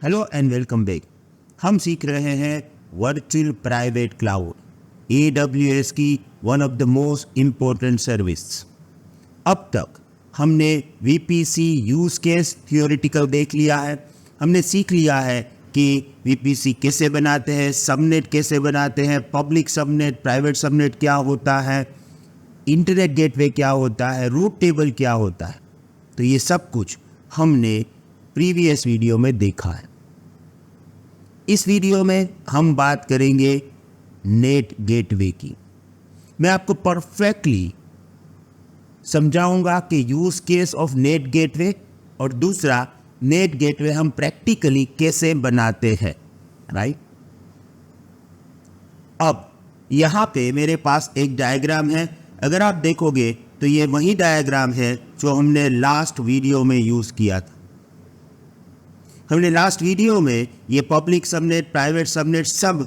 Hello and welcome back. हम सीख रहे हैं वर्चुअल प्राइवेट क्लाउड, AWS की one of the most important service. अब तक हमने VPC यूज केस थियोरिटिकल देख लिया है। हमने सीख लिया है कि VPC कैसे बनाते हैं, सबनेट कैसे बनाते हैं, पब्लिक सबनेट, प्राइवेट सबनेट क्या होता है, इंटरनेट गेटवे क्या होता है, रूट टेबल क्या होता है। तो ये सब कुछ हमने प्रीवियस वीडियो में देखा है। इस वीडियो में हम बात करेंगे नेट गेटवे की। मैं आपको परफेक्टली समझाऊंगा कि use case of net gateway और दूसरा नेट गेटवे हम प्रैक्टिकली कैसे बनाते हैं, राइट। अब यहाँ पे मेरे पास एक डायग्राम है। अगर आप देखोगे तो ये वही डायग्राम है जो हमने लास्ट वीडियो में यूज़ किया था। हमने लास्ट वीडियो में ये पब्लिक सबनेट, प्राइवेट सबनेट, सब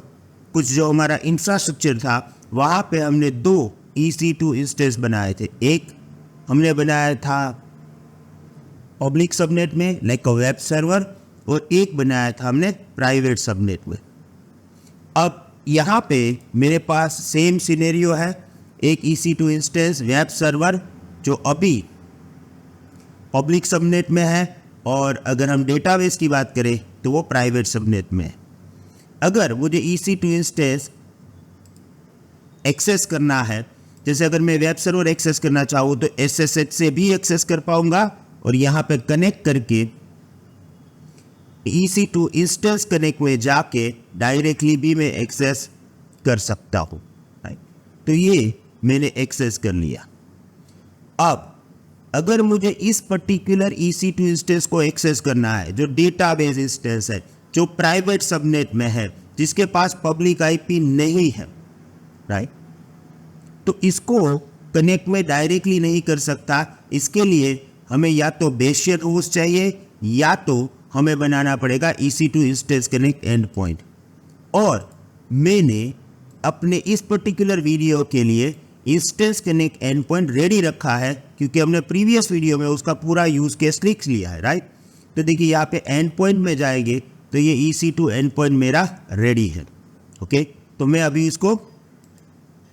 कुछ जो हमारा इंफ्रास्ट्रक्चर था, वहाँ पे हमने दो EC2 इंस्टेंस बनाए थे। एक हमने बनाया था पब्लिक सबनेट में लाइक अ वेब सर्वर, और एक बनाया था हमने प्राइवेट सबनेट में। अब यहाँ पे मेरे पास सेम सिनेरियो है, एक EC2 इंस्टेंस वेब सर्वर जो अभी पब्लिक सबनेट में है, और अगर हम डेटाबेस की बात करें तो वो प्राइवेट सबनेट में है। अगर मुझे EC2 इंस्टेंस एक्सेस करना है, जैसे अगर मैं वेब सर्वर एक्सेस करना चाहूँ तो SSH से भी एक्सेस कर पाऊंगा, और यहाँ पे कनेक्ट करके EC2 इंस्टेंस कनेक्ट में जाके डायरेक्टली भी मैं एक्सेस कर सकता हूँ। तो ये मैंने एक्सेस कर लिया। अब अगर मुझे इस पर्टिकुलर EC2 इंस्टेंस को एक्सेस करना है, जो डेटाबेस इंस्टेंस है, जो प्राइवेट सबनेट में है, जिसके पास पब्लिक IP नहीं है, राइट, तो इसको कनेक्ट में डायरेक्टली नहीं कर सकता। इसके लिए हमें या तो बेसियन होस्ट चाहिए या तो हमें बनाना पड़ेगा EC2 instance connect and point. और मैंने अपने इस पर्टिकुलर वीडियो के लिए instance connect and point ready रखा है, क्योंकि हमने प्रीवियस वीडियो में उसका पूरा यूज केस लिख लिया है, राइट। तो देखिए यहाँ पे एंड पॉइंट में जाएंगे तो ये EC2 एंड पॉइंट मेरा रेडी है। ओके, तो मैं अभी इसको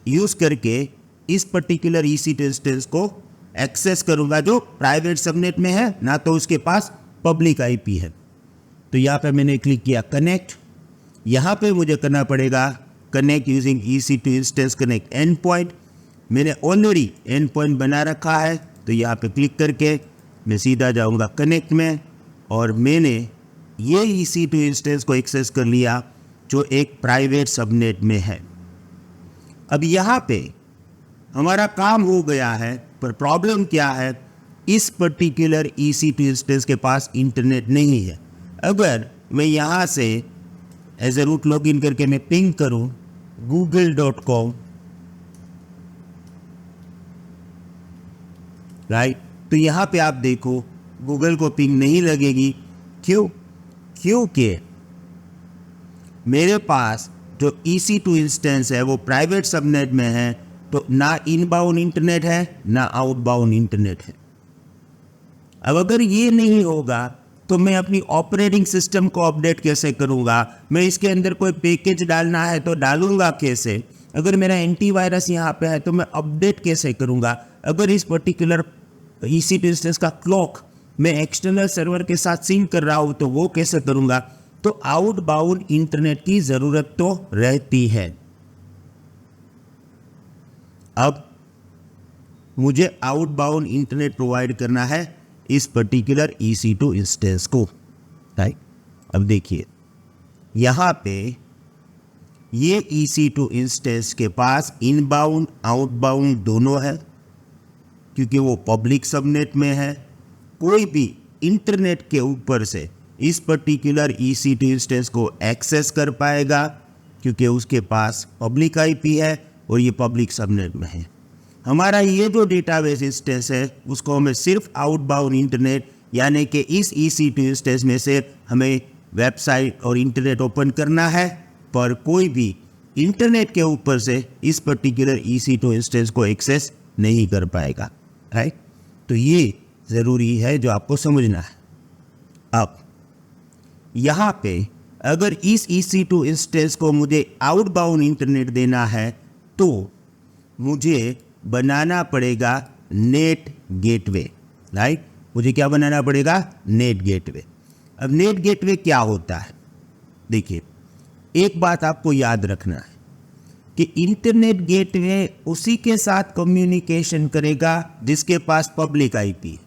यूज करके इस पर्टिकुलर EC2 इंस्टेंस को एक्सेस करूंगा जो प्राइवेट सबनेट में है, ना तो उसके पास पब्लिक IP है। तो यहाँ पे मैंने क्लिक किया कनेक्ट। यहाँ पे मुझे करना पड़ेगा connect using EC2 instance connect and point. मैंने ऑलरेडी एंड पॉइंट बना रखा है, तो यहाँ पे क्लिक करके मैं सीधा जाऊँगा कनेक्ट में, और मैंने ये EC2 इंस्टेंस को एक्सेस कर लिया जो एक प्राइवेट सबनेट में है। अब यहाँ पे हमारा काम हो गया है, पर प्रॉब्लम क्या है, इस पर्टिकुलर EC2 इंस्टेंस के पास इंटरनेट नहीं है। अगर मैं यहाँ से एज ए रूट लॉगिन करके मैं पिंग करूँ google.com, राइट, तो यहाँ पे आप देखो गूगल को पिंग नहीं लगेगी। क्यों? क्योंकि मेरे पास जो EC2 इंस्टेंस है वो प्राइवेट सबनेट में है, तो ना इनबाउंड इंटरनेट है ना आउटबाउंड इंटरनेट है। अब अगर ये नहीं होगा तो मैं अपनी ऑपरेटिंग सिस्टम को अपडेट कैसे करूँगा? मैं इसके अंदर कोई पैकेज डालना है तो डालूंगा कैसे? अगर मेरा एंटीवायरस यहाँ पे है तो मैं अपडेट कैसे करूँगा? अगर इस पर्टिकुलर EC2 इंस्टेंस का क्लॉक मैं एक्सटर्नल सर्वर के साथ सिंक कर रहा हूँ तो वो कैसे करूँगा? तो आउटबाउंड इंटरनेट की ज़रूरत तो रहती है। अब मुझे आउटबाउंड इंटरनेट प्रोवाइड करना है इस पर्टिकुलर EC2 इंस्टेंस को, राइट। अब देखिए यहाँ पे ये EC2 इंस्टेंस के पास इनबाउंड आउटबाउंड दोनों है, क्योंकि वो पब्लिक सबनेट में है। कोई भी इंटरनेट के ऊपर से इस पर्टिकुलर EC2 इंस्टेंस को एक्सेस कर पाएगा, क्योंकि उसके पास पब्लिक IP है और ये पब्लिक सबनेट में है। हमारा ये जो डेटाबेस इंस्टेंस है उसको हमें सिर्फ आउटबाउंड इंटरनेट, यानी कि इस EC2 इंस्टेंस में से हमें वेबसाइट और इंटरनेट ओपन करना है, पर कोई भी इंटरनेट के ऊपर से इस पर्टिकुलर EC2 इंस्टेंस को एक्सेस नहीं कर पाएगा, राइट। तो ये ज़रूरी है जो आपको समझना है। अब यहाँ पे अगर इस EC2 इंस्टेंस को मुझे आउटबाउंड इंटरनेट देना है तो मुझे बनाना पड़ेगा नेट गेटवे, राइट। मुझे क्या बनाना पड़ेगा? Net gateway. अब नेट गेटवे क्या होता है? देखिए, एक बात आपको याद रखना है कि इंटरनेट गेटवे उसी के साथ कम्युनिकेशन करेगा जिसके पास पब्लिक आईपी।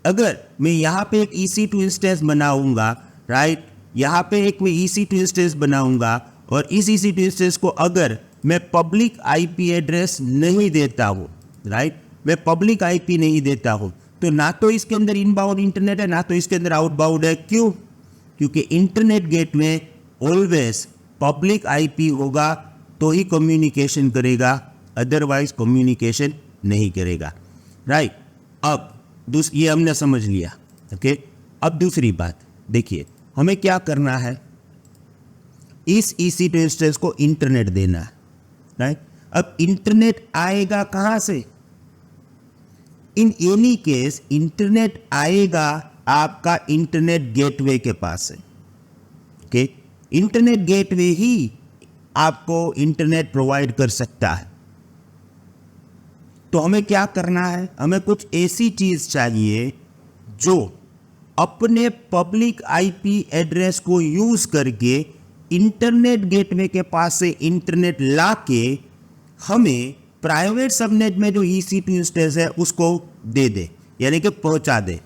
अगर मैं यहाँ पे एक EC2 इंस्टेंस बनाऊंगा, राइट, यहाँ पे एक मैं EC2 इंस्टेंस बनाऊंगा और इस EC2 इंस्टेंस को अगर मैं पब्लिक आईपी एड्रेस नहीं देता हूँ, राइट, मैं पब्लिक आईपी नहीं देता हूँ, तो ना तो इसके अंदर इनबाउंड इंटरनेट है ना तो इसके अंदर आउटबाउंड है। क्यों? क्योंकि internet gateway always public IP होगा तो ही कम्युनिकेशन करेगा, अदरवाइज कम्युनिकेशन नहीं करेगा, राइट। अब ये हमने समझ लिया, ओके। अब दूसरी बात देखिए, हमें क्या करना है, इस EC2 इंस्टेंस को इंटरनेट देना है, राइट। अब इंटरनेट आएगा कहाँ से? इन एनी केस इंटरनेट आएगा आपका इंटरनेट गेटवे के पास से, ओके। इंटरनेट गेटवे ही आपको इंटरनेट प्रोवाइड कर सकता है। तो हमें क्या करना है? हमें कुछ ऐसी चीज चाहिए जो अपने पब्लिक आईपी एड्रेस को यूज करके इंटरनेट गेटवे के पास से इंटरनेट लाके हमें प्राइवेट सबनेट में जो EC2 इंस्टेंस है उसको दे दे, यानी कि पहुंचा दे।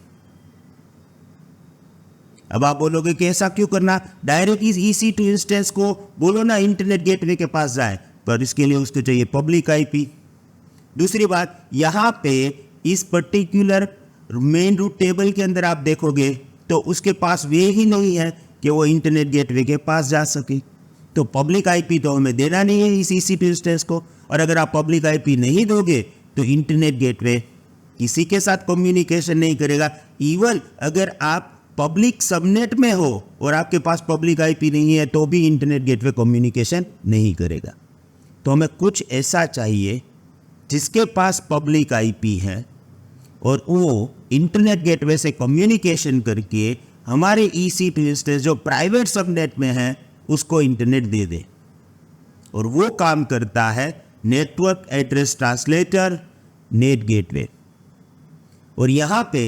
अब आप बोलोगे कि ऐसा क्यों करना? डायरेक्ट इस EC2 इंस्टेंस को बोलो ना इंटरनेट गेटवे के पास जाए, पर इसके लिए उसको चाहिए पब्लिक आईपी। दूसरी बात, यहाँ पे इस पर्टिकुलर मेन रूट टेबल के अंदर आप देखोगे तो उसके पास वे ही नहीं है कि वो इंटरनेट गेटवे के पास जा सके, तो पब्लिक आईपी तो हमें देना नहीं है इस EC2 इंस्टेंस को। और अगर आप पब्लिक आईपी नहीं दोगे तो इंटरनेट गेटवे किसी के साथ कम्युनिकेशन नहीं करेगा। इवन अगर आप पब्लिक सबनेट में हो और आपके पास पब्लिक आईपी नहीं है तो भी इंटरनेट गेटवे कम्युनिकेशन नहीं करेगा। तो हमें कुछ ऐसा चाहिए जिसके पास पब्लिक आईपी है और वो इंटरनेट गेटवे से कम्युनिकेशन करके हमारे EC2 इंस्टेंस जो प्राइवेट सबनेट में है उसको इंटरनेट दे दे। और वो काम करता है network address translator, net gateway. और यहाँ पे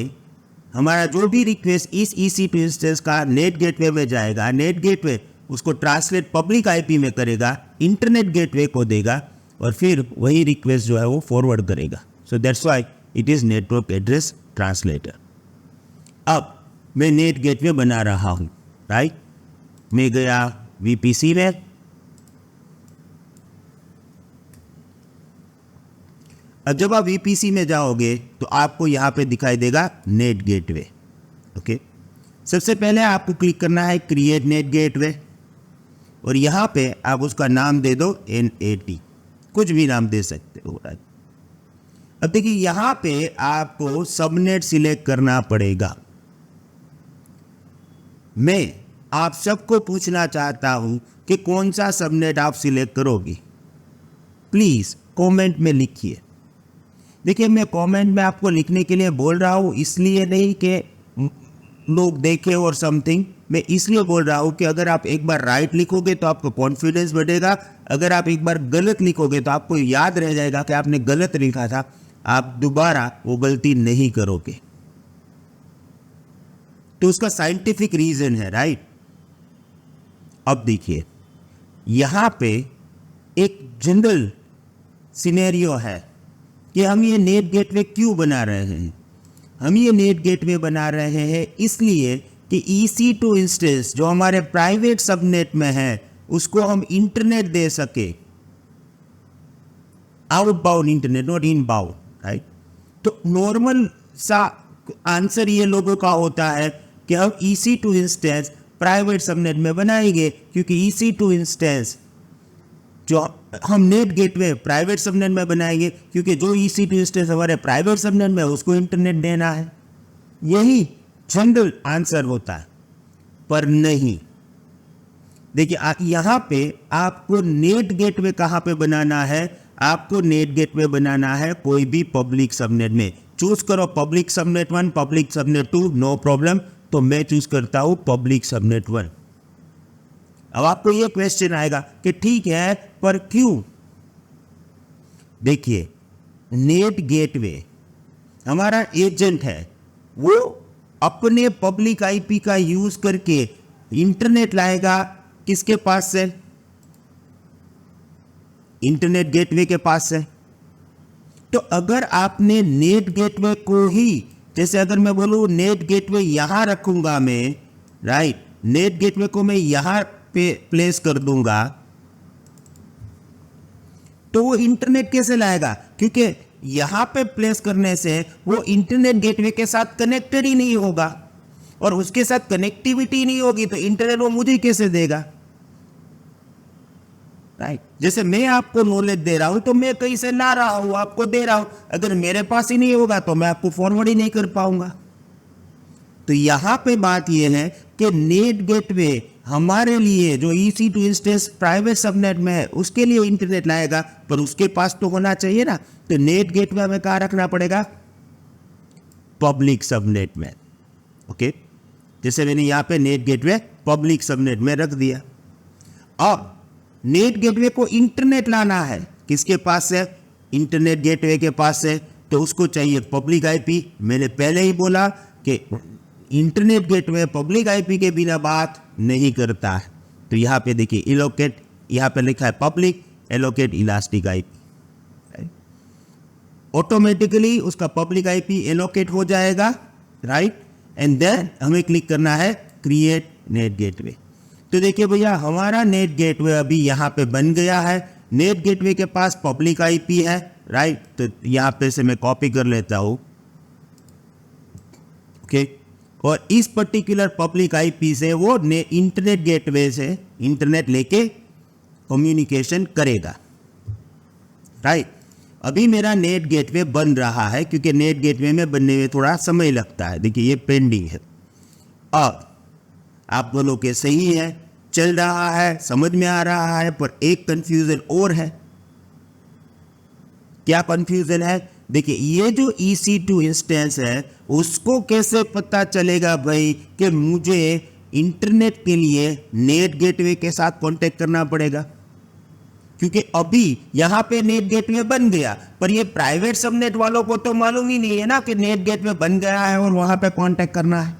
हमारा जो भी रिक्वेस्ट इस EC2 इंस्टेंस का नेट गेटवे में जाएगा, नेट गेटवे उसको ट्रांसलेट पब्लिक आईपी में करेगा, इंटरनेट गेटवे को देगा और फिर वही रिक्वेस्ट जो है वो फॉरवर्ड करेगा। So that's why it is network address translator. अब मैं नेट गेटवे बना रहा हूँ, राइट। मैं गया VPC में, अब जब आप VPC में जाओगे तो आपको यहाँ पे दिखाई देगा नेट गेटवे, ओके। सबसे पहले आपको क्लिक करना है क्रिएट नेट गेटवे और यहाँ पे आप उसका नाम दे दो NAT, कुछ भी नाम दे सकते हो। अब देखिए यहाँ पे आपको सबनेट सिलेक्ट करना पड़ेगा। मैं आप सबको पूछना चाहता हूँ कि कौन सा सबनेट आप सिलेक्ट करोगे, प्लीज़ कमेंट में लिखिए। देखिए मैं कमेंट में आपको लिखने के लिए बोल रहा हूँ इसलिए नहीं कि लोग देखें और समथिंग, मैं इसलिए बोल रहा हूँ कि अगर आप एक बार राइट लिखोगे तो आपको कॉन्फिडेंस बढ़ेगा, अगर आप एक बार गलत लिखोगे तो आपको याद रह जाएगा कि आपने गलत लिखा था, आप दोबारा वो गलती नहीं करोगे। तो उसका साइंटिफिक रीजन है, राइट। अब देखिए यहाँ पे एक जनरल सिनेरियो है कि हम ये नेट गेटवे क्यों बना रहे हैं। हम ये नेट गेटवे बना रहे हैं इसलिए कि EC2 इंस्टेंस जो हमारे प्राइवेट सबनेट में है उसको हम इंटरनेट दे सके, outbound internet, not inbound, right. तो नॉर्मल सा आंसर ये लोगों का होता है कि हम EC2 इंस्टेंस प्राइवेट सबनेट में बनाएंगे क्योंकि EC2 इंस्टेंस जो हम नेट गेटवे प्राइवेट सबनेट में बनाएंगे क्योंकि जो EC2 इंस्टेंस हमारे प्राइवेट सबनेट में उसको इंटरनेट देना है। यही जनरल आंसर होता है, पर नहीं। देखिए यहाँ पे आपको नेट गेटवे कहाँ पे बनाना है, आपको नेट गेटवे बनाना है कोई भी पब्लिक सबनेट में। चूज करो public subnet 1, public subnet 2, no problem. तो मैं चूज करता हूं पब्लिक सबनेट 1। अब आपको ये क्वेश्चन आएगा कि ठीक है पर क्यों? देखिए, नेट गेटवे हमारा एजेंट है, वो अपने पब्लिक आईपी का यूज करके इंटरनेट लाएगा किसके पास से? इंटरनेट गेटवे के पास से। तो अगर आपने नेट गेटवे को ही, जैसे अगर मैं बोलूं नेट गेटवे यहां रखूंगा मैं, राइट, नेट गेटवे को मैं यहां पे प्लेस कर दूंगा, तो वो इंटरनेट कैसे लाएगा? क्योंकि यहां पे प्लेस करने से वो इंटरनेट गेटवे के साथ कनेक्टेड ही नहीं होगा, और उसके साथ कनेक्टिविटी नहीं होगी तो इंटरनेट वो मुझे कैसे देगा? राइट। जैसे मैं आपको नॉलेज दे रहा हूं तो मैं कहीं से ला रहा हूं, आपको दे रहा हूं, अगर मेरे पास ही नहीं होगा तो मैं आपको फॉरवर्ड ही नहीं कर पाऊंगा। तो यहां पे बात यह है कि नेट गेटवे हमारे लिए जो EC2 इंस्टेंस प्राइवेट सबनेट में है उसके लिए इंटरनेट लाएगा, पर उसके पास तो होना चाहिए ना। तो नेट गेटवे हमें कहां रखना पड़ेगा? पब्लिक सबनेट में। ओके, जैसे मैंने यहां पे नेट गेटवे पब्लिक सबनेट में रख दिया। अब नेट गेटवे को इंटरनेट लाना है, किसके पास से? इंटरनेट गेटवे के पास से। तो उसको चाहिए पब्लिक आईपी। मैंने पहले ही बोला कि इंटरनेट गेटवे पब्लिक आईपी के बिना बात नहीं करता है। तो यहाँ पे देखिए एलोकेट, यहाँ पे लिखा है public allocate elastic IP, automatically उसका पब्लिक आईपी एलोकेट हो जाएगा, राइट। एंड देन हमें क्लिक करना है क्रिएट नेट गेटवे। तो देखिए भैया, हमारा नेट गेटवे अभी यहाँ पे बन गया है। नेट गेटवे के पास पब्लिक आईपी है, राइट। तो यहाँ पे से मैं कॉपी कर लेता हूँ, ओके। और इस पर्टिकुलर पब्लिक आईपी से वो इंटरनेट गेटवे से इंटरनेट लेके कम्युनिकेशन करेगा, राइट। अभी मेरा नेट गेटवे बन रहा है, क्योंकि नेट गेटवे में बनने में थोड़ा समय लगता है। देखिए ये पेंडिंग है। अब आप बोलो कि सही है, चल रहा है, समझ में आ रहा है, पर एक कंफ्यूजन और है। क्या कंफ्यूजन है? देखिए, ये जो EC2 इंस्टेंस है उसको कैसे पता चलेगा भाई कि मुझे इंटरनेट के लिए नेट गेटवे के साथ कांटेक्ट करना पड़ेगा? क्योंकि अभी यहाँ पे नेट गेटवे बन गया, पर ये प्राइवेट सबनेट वालों को तो मालूम ही नहीं है ना कि नेट गेटवे बन गया है और वहां पे कांटेक्ट करना है।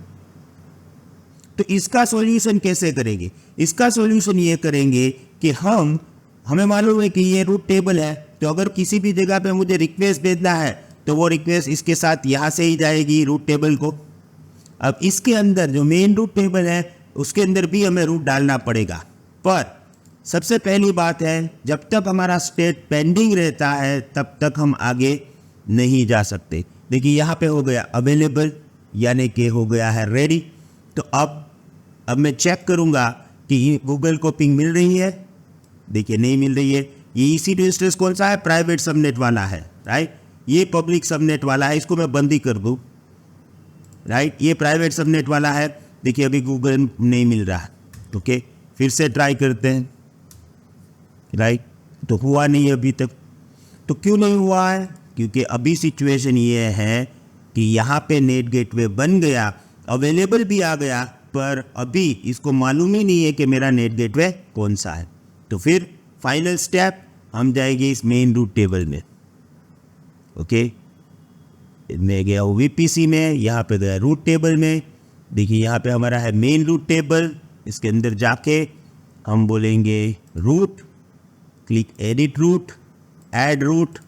तो इसका सॉल्यूशन कैसे करेंगे? इसका सॉल्यूशन ये करेंगे कि हमें मालूम है कि ये रूट टेबल है, तो अगर किसी भी जगह पे मुझे रिक्वेस्ट भेजना है तो वो रिक्वेस्ट इसके साथ यहाँ से ही जाएगी रूट टेबल को। अब इसके अंदर जो मेन रूट टेबल है उसके अंदर भी हमें रूट डालना पड़ेगा, पर सबसे पहली बात है जब तक हमारा स्टेट पेंडिंग रहता है तब तक हम आगे नहीं जा सकते। देखिए यहाँ पे हो गया अवेलेबल, यानी कि हो गया है रेडी। तो अब मैं चेक करूँगा कि गूगल को पिंग मिल रही है। देखिए नहीं मिल रही है। ये EC2 इंस्टेंस कौन सा है? प्राइवेट सबनेट वाला है, राइट। ये पब्लिक सबनेट वाला है, इसको मैं बंद ही कर दूँ, राइट। ये प्राइवेट सबनेट वाला है। देखिए अभी गूगल नहीं मिल रहा, ओके। फिर से ट्राई करते हैं, राइट। तो हुआ नहीं अभी तक। तो क्यों नहीं हुआ है? क्योंकि अभी सिचुएशन ये है कि यहाँ पे नेट गेटवे बन गया, अवेलेबल भी आ गया, पर अभी इसको मालूम ही नहीं है कि मेरा नेट गेटवे कौन सा है। तो फिर फाइनल स्टेप हम जाएंगे इस मेन रूट टेबल में, ओके। मैं गया हूँ VPC में, यहाँ पे गया रूट टेबल में। देखिए यहाँ पे हमारा है मेन रूट टेबल। इसके अंदर जाके हम बोलेंगे route, click edit route, add route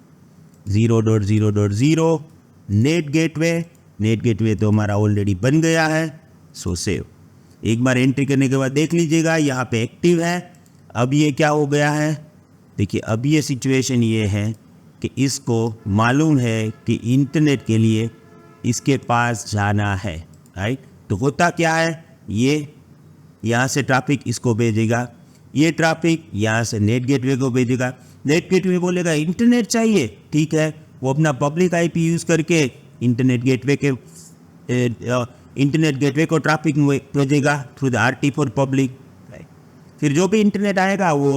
0.0.0 net gateway. Net gateway तो हमारा ऑलरेडी बन गया है, सो सेव। एक बार एंट्री करने के बाद देख लीजिएगा यहाँ पे एक्टिव है। अब ये क्या हो गया है? देखिए अब ये सिचुएशन ये है कि इसको मालूम है कि इंटरनेट के लिए इसके पास जाना है, राइट। तो होता क्या है, ये यहाँ से ट्रैफिक इसको भेजेगा, ये ट्रैफिक यहाँ से नेट गेटवे को भेजेगा। नेट गेटवे बोलेगा इंटरनेट चाहिए, ठीक है। वो अपना पब्लिक आईपी यूज़ करके इंटरनेट गेटवे को ट्रैफिक भेजेगा through the RT for public. फिर जो भी इंटरनेट आएगा वो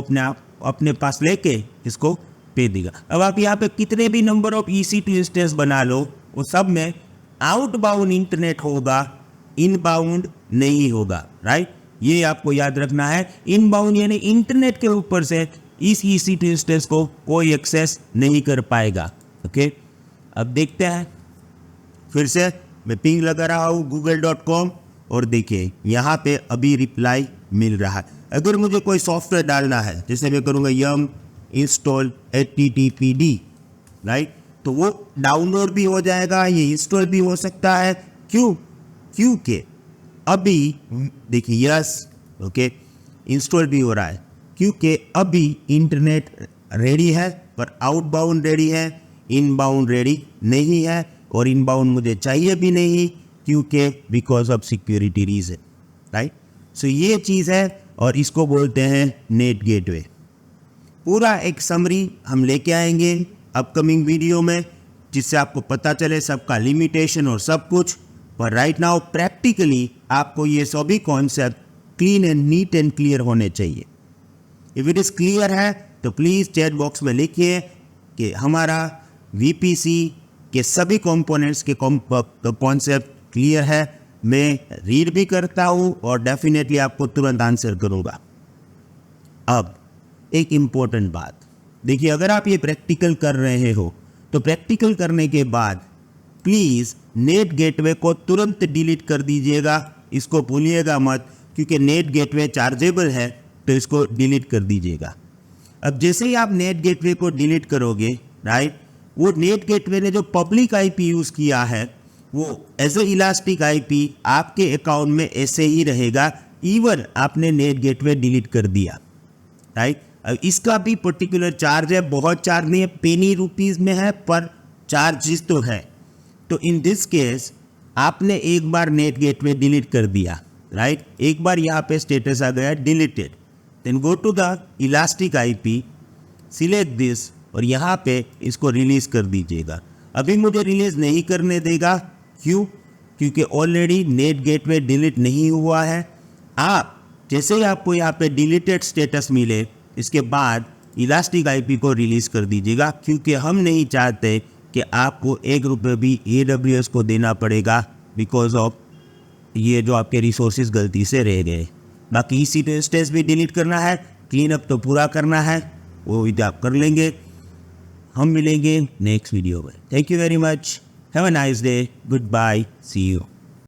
अपने पास लेके इसको भेज देगा। अब आप यहाँ पे कितने भी नंबर ऑफ EC2 इंस्टेंस बना लो, वो सब में आउटबाउंड इंटरनेट होगा, इनबाउंड नहीं होगा, राइट। ये आपको याद रखना है। इनबाउंड यानी इंटरनेट के ऊपर से इस EC2 इंस्टेंस को कोई एक्सेस नहीं कर पाएगा। ओके, अब देखते हैं। फिर से मैं पिंग लगा रहा हूँ google.com और देखिए यहाँ पे अभी रिप्लाई मिल रहा है। अगर मुझे कोई सॉफ्टवेयर डालना है, जैसे मैं करूँगा yum install httpd, राइट, तो वो डाउनलोड भी हो जाएगा, ये इंस्टॉल भी हो सकता है। क्योंकि अभी देखिए यस, ओके, इंस्टॉल भी हो रहा है क्योंकि अभी इंटरनेट रेडी है पर आउटबाउंड रेडी है, इनबाउंड रेडी नहीं है। और इनबाउंड मुझे चाहिए भी नहीं क्योंकि because of security reason, right. So ये चीज़ है और इसको बोलते हैं नेट गेटवे। पूरा एक समरी हम लेके आएंगे अपकमिंग वीडियो में, जिससे आपको पता चले सबका लिमिटेशन और सब कुछ। पर राइट नाउ प्रैक्टिकली आपको ये सभी concept clean and neat and clear होने चाहिए। इफ इट इज़ क्लियर है तो प्लीज़ चैट बॉक्स में लिखिए कि हमारा VPC के सभी कंपोनेंट्स के कॉन्सेप्ट क्लियर है। मैं रीड भी करता हूँ और डेफिनेटली आपको तुरंत आंसर करूँगा। अब एक इम्पोर्टेंट बात देखिए, अगर आप ये प्रैक्टिकल कर रहे हो तो प्रैक्टिकल करने के बाद प्लीज़ नेट गेटवे को तुरंत डिलीट कर दीजिएगा। इसको भूलिएगा मत, क्योंकि नेट गेटवे चार्जेबल है, तो इसको डिलीट कर दीजिएगा। अब जैसे ही आप नेट गेटवे को डिलीट करोगे, राइट, वो नेट गेटवे ने जो पब्लिक IP यूज़ किया है वो एज ए इलास्टिक IP आपके अकाउंट में ऐसे ही रहेगा, इवन आपने नेट गेटवे डिलीट कर दिया, राइट। अब इसका भी पर्टिकुलर चार्ज है, बहुत चार्ज नहीं है, पेनी रुपीज़ में है, पर चार्जेस तो है। तो इन दिस केस आपने एक बार नेट गेटवे डिलीट कर दिया, राइट, एक बार यहाँ पे स्टेटस आ गया deleted, then go to the elastic IP, select this और यहाँ पे इसको रिलीज़ कर दीजिएगा। अभी मुझे रिलीज़ नहीं करने देगा, क्यों? क्योंकि ऑलरेडी नेट गेटवे डिलीट नहीं हुआ है। आप जैसे ही आपको यहाँ पे डिलीटेड स्टेटस मिले, इसके बाद इलास्टिक IP को रिलीज़ कर दीजिएगा, क्योंकि हम नहीं चाहते कि आपको ₹1 भी AWS को देना पड़ेगा बिकॉज ऑफ ये जो आपके रिसोर्सेज गलती से रह गए। बाकी EC2 इंस्टेंस भी डिलीट करना है, क्लीन अप तो पूरा करना है, वो भी आप कर लेंगे। हम मिलेंगे नेक्स्ट वीडियो में। Thank you very much, have a nice day, goodbye, see you.